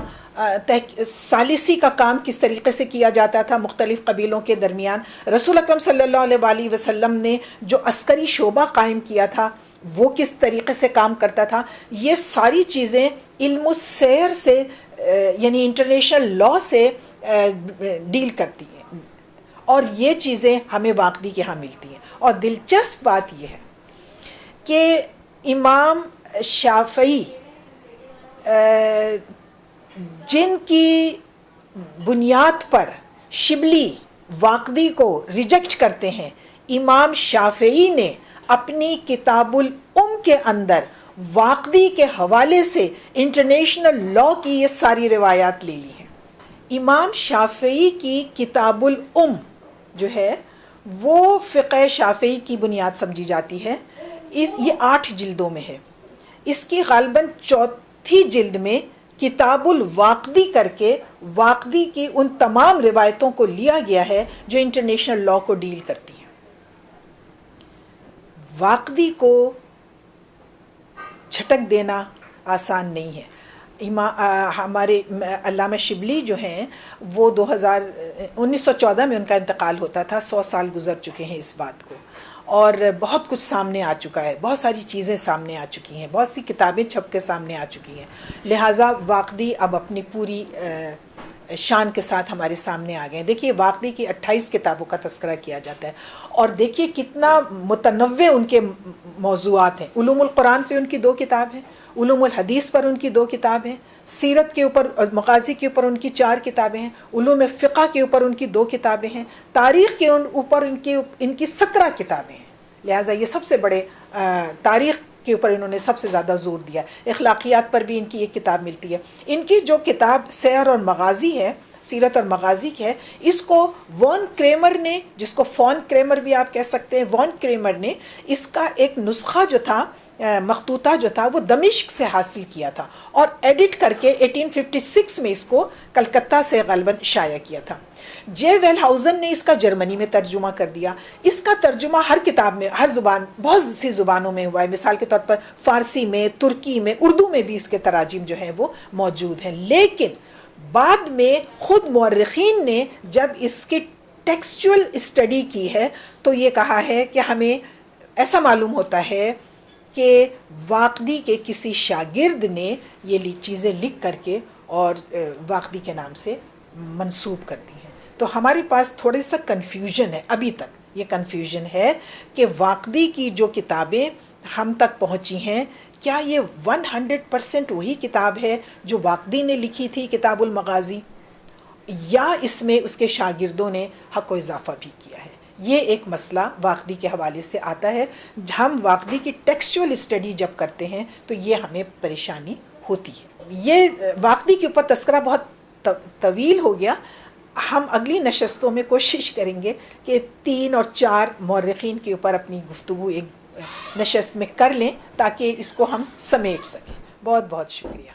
ثالثی کا کام کس طریقے سے کیا جاتا تھا مختلف قبیلوں کے درمیان، رسول اکرم صلی اللہ علیہ وسلم نے جو عسکری شعبہ قائم کیا تھا وہ کس طریقے سے کام کرتا تھا، یہ ساری چیزیں علم السیر سے یعنی انٹرنیشنل لا سے ڈیل کرتی ہیں، اور یہ چیزیں ہمیں واقدی کے ہاں ملتی ہیں۔ اور دلچسپ بات یہ ہے کہ امام شافعی جن کی بنیاد پر شبلی واقدی کو ریجیکٹ کرتے ہیں، امام شافعی نے اپنی کتاب الام کے اندر واقدی کے حوالے سے انٹرنیشنل لا کی یہ ساری روایات لے لی ہیں۔ امام شافعی کی کتاب الام جو ہے وہ فقہ شافعی کی بنیاد سمجھی جاتی ہے. یہ 8 جلدوں میں ہے. اس کی غالباً چوتھی جلد میں کتاب الواقدی کر کے واقدی کی ان تمام روایتوں کو لیا گیا ہے جو انٹرنیشنل لاء کو ڈیل کرتی ہیں. واقدی کو جھٹک دینا آسان نہیں ہے. ہمارے علامہ شبلی جو ہیں وہ 1914 میں ان کا انتقال ہوتا تھا. 100 سال گزر چکے ہیں اس بات کو, اور بہت کچھ سامنے آ چکا ہے, بہت ساری چیزیں سامنے آ چکی ہیں, بہت سی کتابیں چھپ کے سامنے آ چکی ہیں. لہٰذا واقدی اب اپنی پوری شان کے ساتھ ہمارے سامنے آ گئے ہیں. دیکھیے واقدی کی 28 کتابوں کا تذکرہ کیا جاتا ہے, اور دیکھیے کتنا متنوع ان کے موضوعات ہیں. علوم القرآن پہ ان کی 2 کتاب ہیں, علوم الحدیث پر ان کی 2 کتابیں ہیں, سیرت کے اوپر مغازی کے اوپر ان کی 4 کتابیں ہیں, علوم فقہ کے اوپر ان کی 2 کتابیں ہیں, تاریخ کے اوپر ان کی 17 کتابیں ہیں. لہٰذا یہ سب سے بڑے تاریخ کے اوپر انہوں نے سب سے زیادہ زور دیا. اخلاقیات پر بھی ان کی ایک کتاب ملتی ہے. ان کی جو کتاب سیر اور مغازی ہے, سیرت اور مغازی کی ہے, اس کو وان کریمر نے, جس کو فون کریمر بھی آپ کہہ سکتے ہیں, وان کریمر نے اس کا ایک نسخہ جو تھا, مخطوطہ جو تھا, وہ دمشق سے حاصل کیا تھا اور ایڈٹ کر کے 1856 میں اس کو کلکتہ سے غالباً شائع کیا تھا. جے ویل ہاؤزن نے اس کا جرمنی میں ترجمہ کر دیا. اس کا ترجمہ ہر کتاب میں, ہر زبان, بہت سی زبانوں میں ہوا ہے. مثال کے طور پر فارسی میں, ترکی میں, اردو میں بھی اس کے تراجم جو ہیں وہ موجود ہیں. لیکن بعد میں خود مورخین نے جب اس کی ٹیکسچول اسٹڈی کی ہے تو یہ کہا ہے کہ ہمیں ایسا معلوم ہوتا ہے کہ واقدی کے کسی شاگرد نے یہ چیزیں لکھ کر کے اور واقدی کے نام سے منسوب کر دی ہیں. تو ہمارے پاس تھوڑے سا کنفیوژن ہے, ابھی تک یہ کنفیوژن ہے کہ واقدی کی جو کتابیں ہم تک پہنچی ہیں, کیا یہ 100% وہی کتاب ہے جو واقدی نے لکھی تھی, کتاب المغازی, یا اس میں اس کے شاگردوں نے حق و اضافہ بھی کیا ہے. یہ ایک مسئلہ واقدی کے حوالے سے آتا ہے. ہم واقدی کی ٹیکسچول اسٹڈی جب کرتے ہیں تو یہ ہمیں پریشانی ہوتی ہے. یہ واقدی کے اوپر تذکرہ بہت طویل ہو گیا. ہم اگلی نشستوں میں کوشش کریں گے کہ 3 اور 4 مورخین کے اوپر اپنی گفتگو ایک نشست میں کر لیں تاکہ اس کو ہم سمیٹ سکیں. بہت بہت شکریہ.